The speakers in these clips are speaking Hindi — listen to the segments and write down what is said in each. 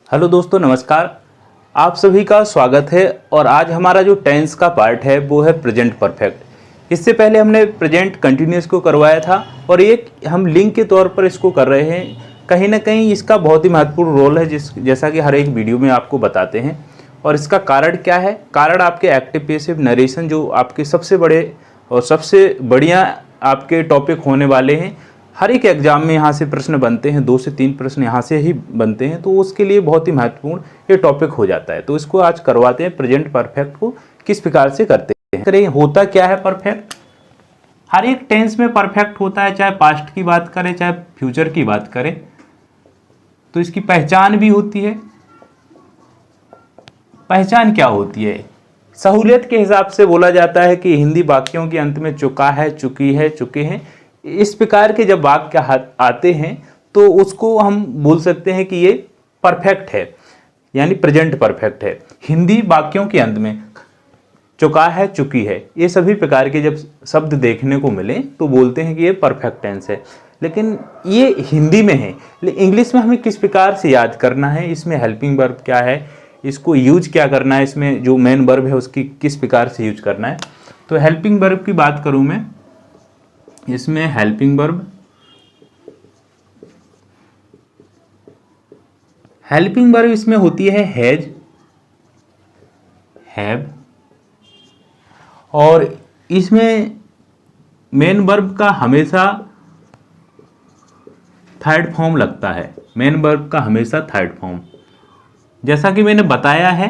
हेलो दोस्तों, नमस्कार। आप सभी का स्वागत है। और आज हमारा जो टेंस का पार्ट है वो है प्रेजेंट परफेक्ट। इससे पहले हमने प्रेजेंट कंटिन्यूअस को करवाया था और एक हम लिंक के तौर पर इसको कर रहे हैं। कहीं ना कहीं इसका बहुत ही महत्वपूर्ण रोल है, जैसा कि हर एक वीडियो में आपको बताते हैं। और इसका कारण क्या है? कारण आपके एक्टिव पैसिव नरेशन, जो आपके सबसे बड़े और सबसे बढ़िया आपके टॉपिक होने वाले हैं। हर एक एग्जाम में यहाँ से प्रश्न बनते हैं, 2 से 3 प्रश्न यहाँ से ही बनते हैं, तो उसके लिए बहुत ही महत्वपूर्ण ये टॉपिक हो जाता है। तो इसको आज करवाते हैं, प्रेजेंट परफेक्ट को किस प्रकार से करते हैं। करें, होता क्या है परफेक्ट? हर एक टेंस में परफेक्ट होता है, चाहे पास्ट की बात करें चाहे फ्यूचर की बात करें। तो इसकी पहचान भी होती है। पहचान क्या होती है? सहूलियत के हिसाब से बोला जाता है कि हिंदी वाक्यों के अंत में चुका है, चुकी है, चुके हैं, इस प्रकार के जब वाक्य आते हैं तो उसको हम बोल सकते हैं कि ये परफेक्ट है, यानी प्रेजेंट परफेक्ट है। हिंदी वाक्यों के अंत में चुका है, चुकी है, ये सभी प्रकार के जब शब्द देखने को मिले तो बोलते हैं कि ये परफेक्ट टेंस है। लेकिन ये हिंदी में है, लेकिन इंग्लिश में हमें किस प्रकार से याद करना है, इसमें हेल्पिंग वर्ब क्या है, इसको यूज क्या करना है, इसमें जो मेन वर्ब है उसकी किस प्रकार से यूज करना है। तो हेल्पिंग वर्ब की बात करूं मैं, इसमें हेल्पिंग वर्ब, इसमें होती है हैज, हैव, और इसमें मेन वर्ब का हमेशा थर्ड फॉर्म लगता है। मेन वर्ब का हमेशा थर्ड फॉर्म, जैसा कि मैंने बताया है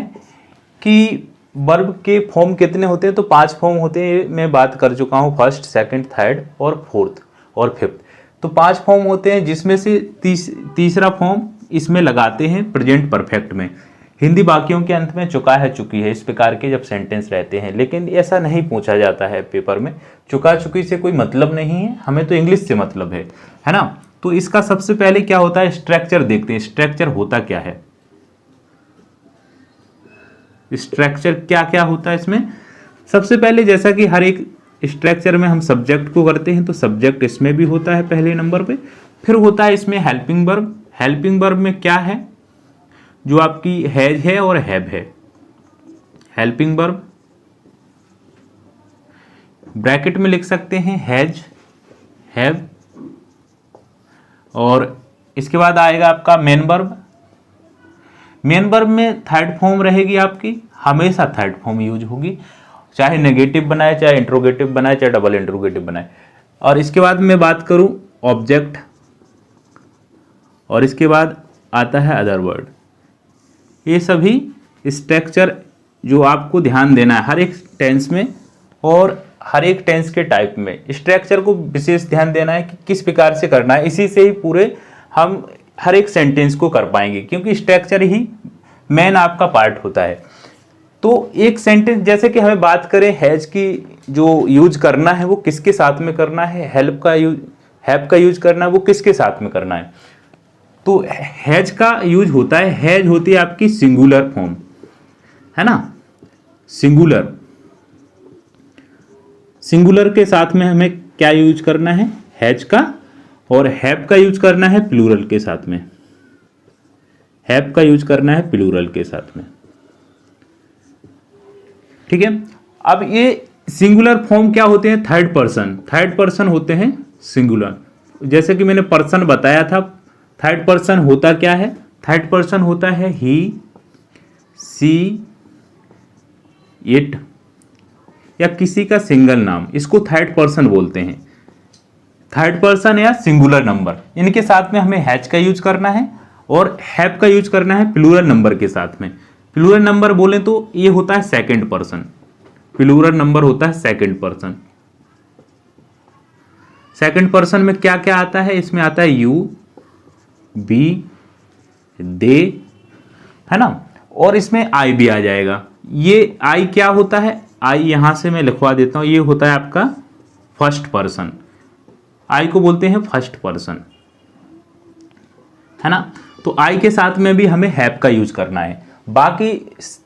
कि वर्ब के फॉर्म कितने होते हैं, तो 5 फॉर्म होते हैं। मैं बात कर चुका हूँ, फर्स्ट, सेकंड, थर्ड और फोर्थ और फिफ्थ। तो 5 फॉर्म होते हैं, जिसमें से तीसरा फॉर्म इसमें लगाते हैं प्रेजेंट परफेक्ट में। हिंदी वाक्यों के अंत में चुका है, चुकी है, इस प्रकार के जब सेंटेंस रहते हैं। लेकिन ऐसा नहीं पूछा जाता है पेपर में, चुका चुकी से कोई मतलब नहीं है, हमें तो इंग्लिश से मतलब है ना। तो इसका सबसे पहले क्या होता है, स्ट्रक्चर देखते हैं। स्ट्रक्चर होता क्या है, स्ट्रक्चर क्या क्या होता है इसमें। सबसे पहले, जैसा कि हर एक स्ट्रक्चर में हम सब्जेक्ट को करते हैं, तो सब्जेक्ट इसमें भी होता है पहले नंबर पे। फिर होता है इसमें हेल्पिंग वर्ब। हेल्पिंग वर्ब में क्या है, जो आपकी हैज है और हैव है। हेल्पिंग वर्ब ब्रैकेट में लिख सकते हैं, हैज, हैव, और इसके बाद आएगा आपका मेन वर्ब। मेन वर्ब में थर्ड फॉर्म रहेगी आपकी, हमेशा थर्ड फॉर्म यूज होगी, चाहे नेगेटिव बनाए, चाहे इंट्रोगेटिव बनाए, चाहे डबल इंट्रोगेटिव बनाए। और इसके बाद मैं बात करूं ऑब्जेक्ट, और इसके बाद आता है अदर वर्ड। ये सभी स्ट्रक्चर जो आपको ध्यान देना है हर एक टेंस में, और हर एक टेंस के टाइप में स्ट्रक्चर को विशेष ध्यान देना है कि किस प्रकार से करना है। इसी से ही पूरे हम हर एक सेंटेंस को कर पाएंगे, क्योंकि स्ट्रक्चर ही मेन आपका पार्ट होता है। तो एक सेंटेंस, जैसे कि हमें बात करें हैज की, जो यूज करना है वो किसके साथ में करना है, हेल्प का यूज, हैव का यूज करना है वो किसके साथ में करना है। तो हैज का यूज होता है, हैज होती है आपकी सिंगुलर फॉर्म, है ना। सिंगुलर, सिंगुलर के साथ में हमें क्या यूज करना है, हैज का, और हैव का यूज करना है प्लूरल के साथ में। हैव का यूज करना है प्लूरल के साथ में, ठीक है। अब ये सिंगुलर फॉर्म क्या होते हैं, थर्ड पर्सन, थर्ड पर्सन होते हैं सिंगुलर। जैसे कि मैंने पर्सन बताया था, थर्ड पर्सन होता क्या है, थर्ड पर्सन होता है ही, सी, इट, या किसी का सिंगल नाम, इसको थर्ड पर्सन बोलते हैं। थर्ड पर्सन या सिंगुलर नंबर, इनके साथ में हमें हैज का यूज करना है और हैव का यूज करना है प्लूरल नंबर के साथ में। प्लूरल नंबर बोले तो ये होता है सेकंड पर्सन, प्लूरल नंबर होता है सेकंड पर्सन। सेकंड पर्सन में क्या क्या आता है, इसमें आता है यू, बी, दे, है ना, और इसमें आई भी आ जाएगा। ये आई क्या होता है, आई यहां से मैं लिखवा देता हूं, ये होता है आपका फर्स्ट पर्सन। आई को बोलते हैं फर्स्ट पर्सन, है ना। तो आई के साथ में भी हमें हैव का यूज करना है। बाकी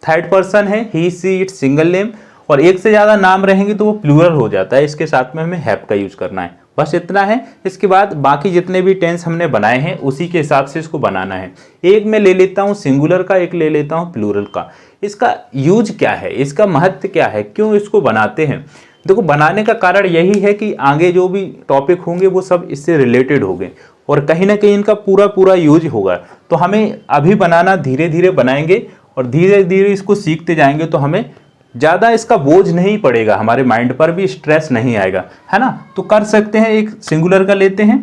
थर्ड पर्सन है ही, सी, इट, सिंगल नेम, और एक से ज्यादा नाम रहेंगे तो वो प्लूरल हो जाता है, इसके साथ में हमें हैव का यूज करना है। बस इतना है। इसके बाद बाकी जितने भी टेंस हमने बनाए हैं उसी के हिसाब से इसको बनाना है। एक मैं ले लेता हूँ सिंगुलर का, एक ले लेता हूँ प्लूरल का। इसका यूज क्या है, इसका महत्व क्या है, क्यों इसको बनाते हैं? देखो, बनाने का कारण यही है कि आगे जो भी टॉपिक होंगे वो सब इससे रिलेटेड होंगे और कहीं ना कहीं इनका पूरा पूरा यूज होगा। तो हमें अभी बनाना, धीरे धीरे बनाएंगे और धीरे धीरे इसको सीखते जाएंगे तो हमें ज़्यादा इसका बोझ नहीं पड़ेगा, हमारे माइंड पर भी स्ट्रेस नहीं आएगा, है ना। तो कर सकते हैं, एक सिंगुलर का लेते हैं।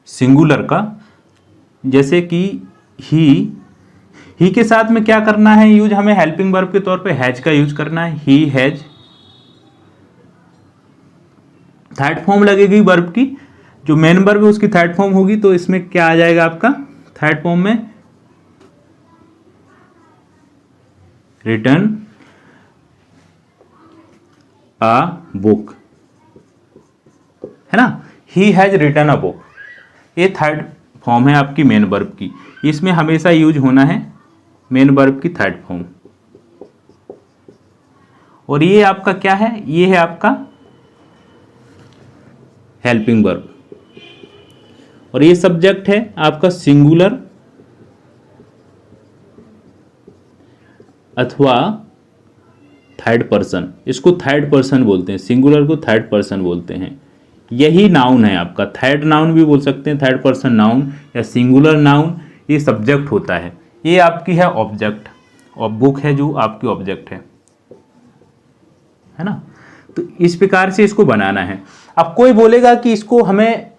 सिंगुलर का जैसे कि ही के साथ में क्या करना है यूज, हमें हेल्पिंग वर्ब के तौर पे हैज का यूज करना है। ही हैज, थर्ड फॉर्म लगेगी वर्ब की, जो मेन वर्ब है उसकी थर्ड फॉर्म होगी। तो इसमें क्या आ जाएगा आपका थर्ड फॉर्म में, रिटर्न अ बुक, है ना। He has return a book, ये थर्ड फॉर्म है आपकी मेन वर्ब की। इसमें हमेशा यूज होना है मेन वर्ब की थर्ड फॉर्म। और ये आपका क्या है, ये है आपका हेल्पिंग वर्ब और ये सब्जेक्ट है आपका सिंगुलर अथवा थर्ड पर्सन। इसको थर्ड पर्सन बोलते हैं, सिंगुलर को थर्ड पर्सन बोलते हैं। यही नाउन है आपका, थर्ड नाउन भी बोल सकते हैं, थर्ड पर्सन नाउन या सिंगुलर नाउन। ये सब्जेक्ट होता है, ये आपकी है ऑब्जेक्ट, और बुक है जो आपकी ऑब्जेक्ट है ना। तो इस प्रकार से इसको बनाना है। अब कोई बोलेगा कि इसको हमें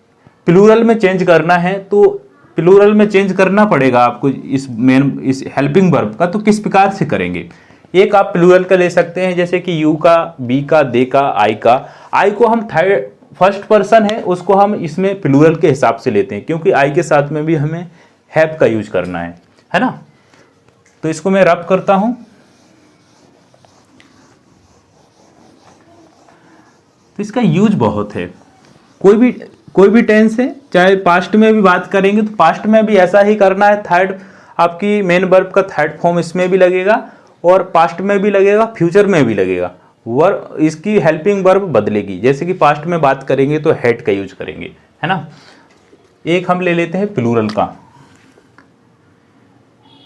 प्लूरल में चेंज करना है, तो प्लूरल में चेंज करना पड़ेगा आपको इस हेल्पिंग वर्ब का। तो किस प्रकार से करेंगे? एक आप प्लूरल का ले सकते हैं, जैसे कि यू का, बी का, दे का, आई का। आई को हम थर्ड फर्स्ट पर्सन है, उसको हम इसमें प्लूरल के हिसाब से लेते हैं, क्योंकि आई के साथ में भी हमें हैव का यूज करना है ना। तो इसको मैं रब करता हूं। तो इसका यूज बहुत है। कोई भी टेंस है, चाहे पास्ट में भी बात करेंगे तो पास्ट में भी ऐसा ही करना है। थर्ड आपकी मेन वर्ब का थर्ड फॉर्म इसमें भी लगेगा और पास्ट में भी लगेगा, फ्यूचर में भी लगेगा। वर्ब इसकी हेल्पिंग वर्ब बदलेगी, जैसे कि पास्ट में बात करेंगे तो हैड का यूज करेंगे, है ना। एक हम ले लेते हैं प्लूरल का।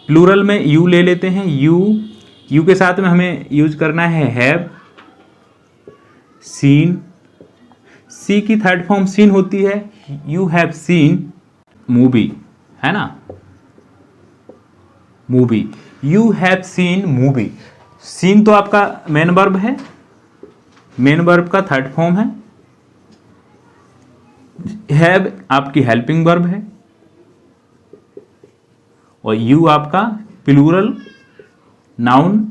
प्लूरल में यू ले लेते हैं। यू के साथ में हमें यूज करना है हैव, सीन। सी की थर्ड फॉर्म सीन होती है। यू हैव सीन मूवी, है ना, movie. You have seen movie. Seen तो आपका मेन वर्ब है, मेन वर्ब का थर्ड फॉर्म है। हैव आपकी हेल्पिंग वर्ब है और यू आपका प्लूरल नाउन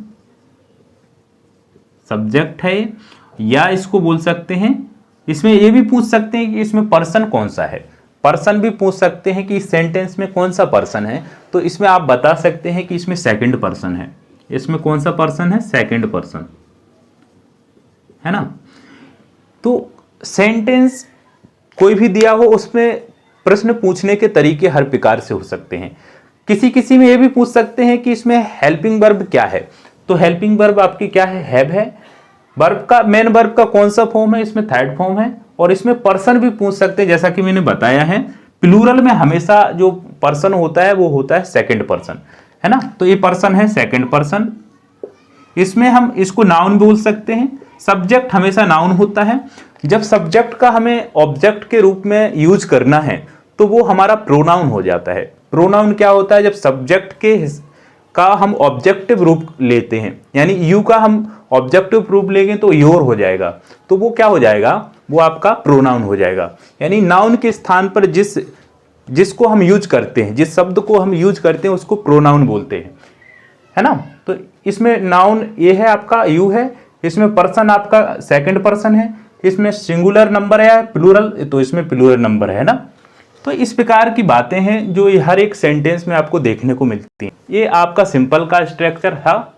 सब्जेक्ट है। या इसको बोल सकते हैं, इसमें ये भी पूछ सकते हैं कि इसमें पर्सन कौन सा है। पर्सन भी पूछ सकते हैं कि इस सेंटेंस में कौन सा पर्सन है। तो इसमें आप बता सकते हैं कि इसमें सेकंड पर्सन है। इसमें कौन सा पर्सन है? सेकंड पर्सन, है ना। तो सेंटेंस कोई भी दिया हो उसमें प्रश्न पूछने के तरीके हर प्रकार से हो सकते हैं। किसी में ये भी पूछ सकते हैं कि इसमें हेल्पिंग वर्ब क्या है। तो हेल्पिंग वर्ब आपकी क्या है? हैव है। वर्ब का मेन वर्ब का कौन सा फॉर्म है? इसमें थर्ड फॉर्म है। और इसमें पर्सन भी पूछ सकते हैं, जैसा कि मैंने बताया है प्लूरल में हमेशा जो पर्सन होता है वो होता है सेकंड पर्सन, है ना। तो ये पर्सन है सेकंड पर्सन। इसमें हम इसको नाउन बोल सकते हैं। सब्जेक्ट हमेशा नाउन होता है। जब सब्जेक्ट का हमें ऑब्जेक्ट के रूप में यूज करना है तो वो हमारा प्रोनाउन हो जाता है। प्रोनाउन क्या होता है? जब सब्जेक्ट का हम ऑब्जेक्टिव रूप लेते हैं, यानी यू का हम ऑब्जेक्टिव रूप लेंगे तो योर हो जाएगा, तो वो क्या हो जाएगा? वो आपका प्रोनाउन हो जाएगा। यानी नाउन के स्थान पर जिसको हम यूज करते हैं, जिस शब्द को हम यूज करते हैं उसको प्रोनाउन बोलते हैं, है ना। तो इसमें नाउन ये है आपका यू है। इसमें पर्सन आपका सेकंड पर्सन है। इसमें सिंगुलर नंबर है प्लूरल, तो इसमें प्लूरल नंबर है ना। तो इस प्रकार की बातें हैं जो हर एक सेंटेंस में आपको देखने को मिलती हैं। ये आपका सिंपल का स्ट्रक्चर था।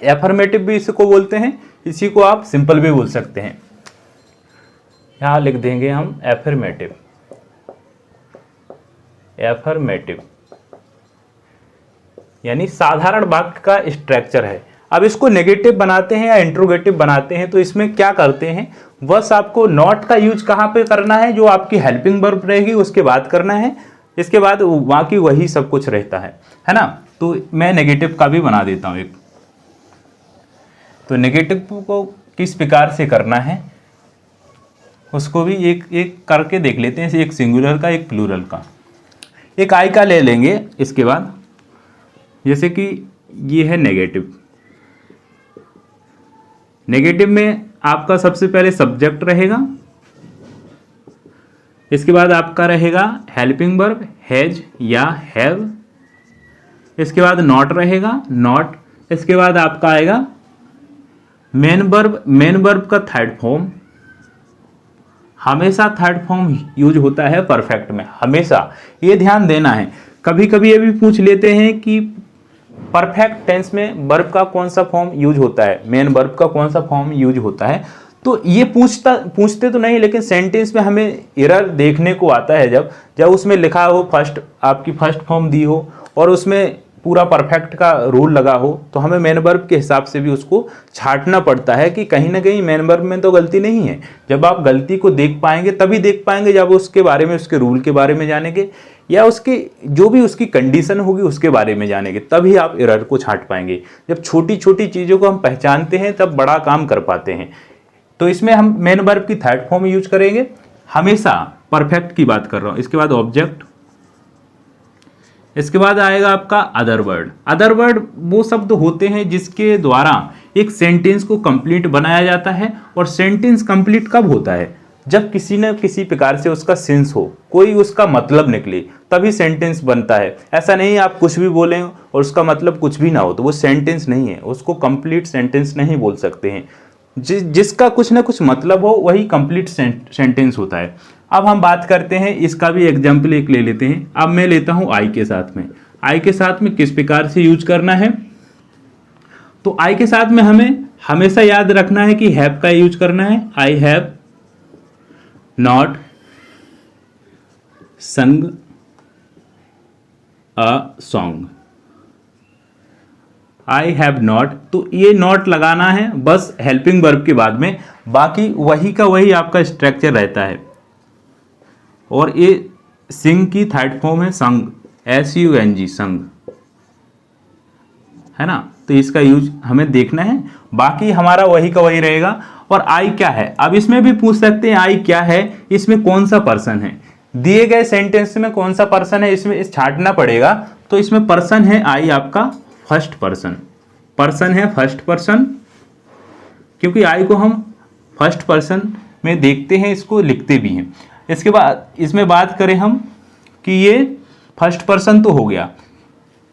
एफर्मेटिव भी इसको बोलते हैं, इसी को आप सिंपल भी बोल सकते हैं। यहां लिख देंगे हम एफर्मेटिव। एफर्मेटिव यानी साधारण वाक्य का स्ट्रक्चर है। अब इसको नेगेटिव बनाते हैं या इंट्रोगेटिव बनाते हैं तो इसमें क्या करते हैं, बस आपको नॉट का यूज कहाँ पे करना है, जो आपकी हेल्पिंग वर्ब रहेगी उसके बाद करना है, इसके बाद बाकी वही सब कुछ रहता है ना। तो मैं नेगेटिव का भी बना देता हूँ एक। तो नेगेटिव को किस प्रकार से करना है उसको भी एक एक करके देख लेते हैं, एक सिंगुलर का एक प्लूरल का। एक आई का ले लेंगे इसके बाद, जैसे कि ये है नेगेटिव। नेगेटिव में आपका सबसे पहले सब्जेक्ट रहेगा, इसके बाद आपका रहेगा हेल्पिंग वर्ब हैज या हैव, इसके बाद नॉट रहेगा नॉट, इसके बाद आपका आएगा मेन वर्ब। मेन वर्ब का थर्ड फॉर्म, हमेशा थर्ड फॉर्म यूज होता है परफेक्ट में, हमेशा, ये ध्यान देना है। कभी कभी ये भी पूछ लेते हैं कि परफेक्ट टेंस में वर्ब का कौन सा फॉर्म यूज होता है, मेन वर्ब का कौन सा फॉर्म यूज होता है। तो ये पूछते तो नहीं, लेकिन सेंटेंस में हमें एरर देखने को आता है जब उसमें लिखा हो फर्स्ट, आपकी फर्स्ट फॉर्म दी हो और उसमें पूरा परफेक्ट का रूल लगा हो, तो हमें मेन वर्ब के हिसाब से भी उसको छांटना पड़ता है कि कहीं ना कहीं मेन वर्ब में तो गलती नहीं है। जब आप गलती को देख पाएंगे तभी देख पाएंगे जब उसके बारे में, उसके रूल के बारे में जानेंगे या उसकी जो भी उसकी कंडीशन होगी उसके बारे में जानेंगे, तभी आप एरर को छांट पाएंगे। जब छोटी छोटी चीज़ों को हम पहचानते हैं तब बड़ा काम कर पाते हैं। तो इसमें हम मेन वर्ब की थर्ड फॉर्म यूज करेंगे, हमेशा परफेक्ट की बात कर रहा हूँ। इसके बाद ऑब्जेक्ट, इसके बाद आएगा आपका अदर वर्ड। अदर वर्ड वो शब्द होते हैं जिसके द्वारा एक सेंटेंस को कंप्लीट बनाया जाता है। और सेंटेंस कंप्लीट कब होता है, जब किसी न किसी प्रकार से उसका सेंस हो, कोई उसका मतलब निकले, तभी सेंटेंस बनता है। ऐसा नहीं आप कुछ भी बोलें और उसका मतलब कुछ भी ना हो तो वो सेंटेंस नहीं है, उसको कंप्लीट सेंटेंस नहीं बोल सकते हैं। जिसका कुछ ना कुछ मतलब हो वही कंप्लीट सेंटेंस होता है। अब हम बात करते हैं, इसका भी एग्जाम्पल एक ले लेते हैं। अब मैं लेता हूं आई के साथ में। आई के साथ में किस प्रकार से यूज करना है, तो आई के साथ में हमें हमेशा याद रखना है कि हैव का यूज करना है। आई हैव नॉट संग a song, I have not, तो ये नॉट लगाना है बस हेल्पिंग वर्ब के बाद में, बाकी वही का वही आपका स्ट्रक्चर रहता है। और ये सिंग की थर्ड फॉर्म है संग, SUNG संग, है ना। तो इसका यूज हमें देखना है, बाकी हमारा वही का वही रहेगा। और आई क्या है, अब इसमें भी पूछ सकते हैं आई क्या है, इसमें कौन सा पर्सन है, दिए गए सेंटेंस में कौन सा पर्सन है, इसमें छांटना पड़ेगा। तो इसमें पर्सन है आई आपका फर्स्ट पर्सन, पर्सन है फर्स्ट पर्सन, क्योंकि आई को हम फर्स्ट पर्सन में देखते हैं, इसको लिखते भी हैं। इसके बाद इसमें बात करें हम कि ये फर्स्ट पर्सन तो हो गया,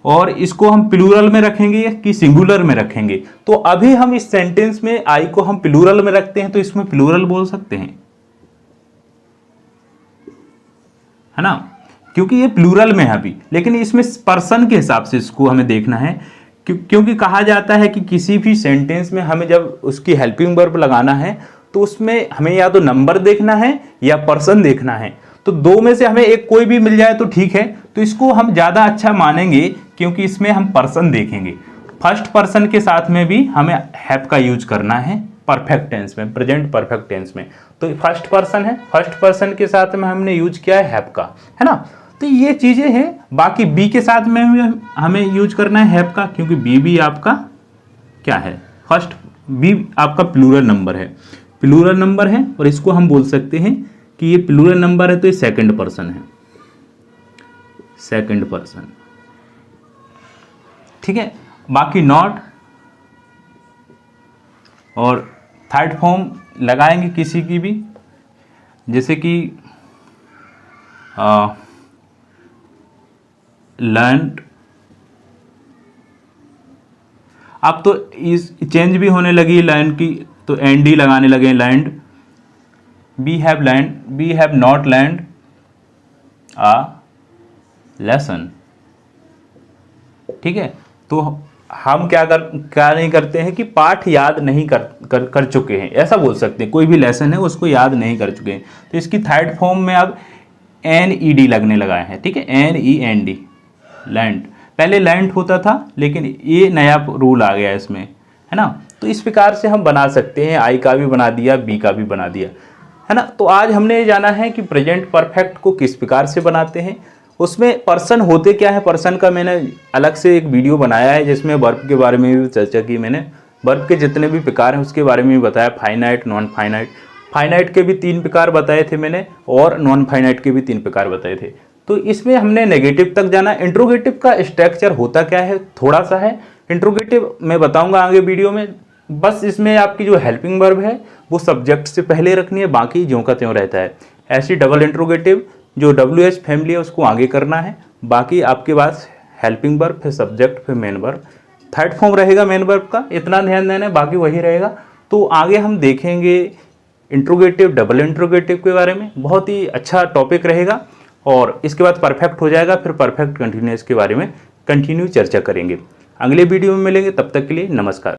और इसको हम प्लूरल में रखेंगे कि सिंगुलर में रखेंगे। तो अभी हम इस सेंटेंस में आई को हम प्लूरल में रखते हैं, तो इसमें प्लूरल बोल सकते हैं, है ना, क्योंकि ये प्लूरल में है अभी। लेकिन इसमें पर्सन के हिसाब से इसको हमें देखना है, क्योंकि कहा जाता है कि किसी भी सेंटेंस में हमें जब उसकी हेल्पिंग वर्ब लगाना है तो उसमें हमें या तो नंबर देखना है या पर्सन देखना है। तो दो में से हमें एक कोई भी मिल जाए तो ठीक है, तो इसको हम ज़्यादा अच्छा मानेंगे क्योंकि इसमें हम पर्सन देखेंगे। फर्स्ट पर्सन के साथ में भी हमें हैव का यूज करना है परफेक्ट टेंस में, प्रेजेंट परफेक्ट टेंस में। तो फर्स्ट पर्सन है, फर्स्ट पर्सन के साथ में हमने यूज किया है हैव का, है ना। तो ये चीज़ें हैं। बाकी बी के साथ में हमें यूज करना है हैव का, क्योंकि बी भी आपका क्या है, फर्स्ट, बी आपका प्लूरल नंबर है, प्लूरल नंबर है, और इसको हम बोल सकते हैं कि ये प्लूरल नंबर है तो ये सेकंड पर्सन है, सेकंड पर्सन, ठीक है। बाकी नॉट और थर्ड फॉर्म लगाएंगे किसी की भी, जैसे कि लर्नड, अब तो इस चेंज भी होने लगी लर्न की, तो ND लगाने लगे learned. We have not learned a lesson, ठीक है। तो हम क्या नहीं करते हैं कि पाठ याद नहीं कर चुके हैं, ऐसा बोल सकते हैं। कोई भी लेसन है उसको याद नहीं कर चुके हैं, तो इसकी थर्ड फॉर्म में अब NED लगने लगा है, ठीक है, NEND, लैंड। पहले लैंड होता था लेकिन ये नया रूल आ गया इसमें, है ना। तो इस प्रकार से हम बना सकते हैं, आई का भी बना दिया, बी का भी बना दिया, है ना। तो आज हमने ये जाना है कि प्रेजेंट परफेक्ट को किस प्रकार से बनाते हैं, उसमें पर्सन होते क्या है। पर्सन का मैंने अलग से एक वीडियो बनाया है जिसमें वर्ब के बारे में भी चर्चा की मैंने, वर्ब के जितने भी प्रकार हैं उसके बारे में भी बताया, फाइनाइट, नॉन फाइनाइट। फाइनाइट के भी 3 प्रकार बताए थे मैंने और नॉन फाइनाइट के भी 3 प्रकार बताए थे। तो इसमें हमने नेगेटिव तक जाना। इंट्रोगेटिव का स्ट्रक्चर होता क्या है, थोड़ा सा है। इंट्रोगेटिव मैं बताऊंगा आगे वीडियो में। बस इसमें आपकी जो हेल्पिंग वर्ब है वो सब्जेक्ट से पहले रखनी है, बाकी ज्यों का त्यों रहता है। ऐसी डबल इंट्रोगेटिव जो WH फैमिली है उसको आगे करना है, बाकी आपके पास हेल्पिंग वर्ब, फिर सब्जेक्ट, फिर मेन वर्ब। थर्ड फॉर्म रहेगा मेन वर्ब का, इतना ध्यान देना है, बाकी वही रहेगा। तो आगे हम देखेंगे इंट्रोगेटिव, डबल इंट्रोगेटिव के बारे में, बहुत ही अच्छा टॉपिक रहेगा। और इसके बाद परफेक्ट हो जाएगा, फिर परफेक्ट कंटिन्यूअस के बारे में कंटिन्यू चर्चा करेंगे। अगले वीडियो में मिलेंगे, तब तक के लिए नमस्कार।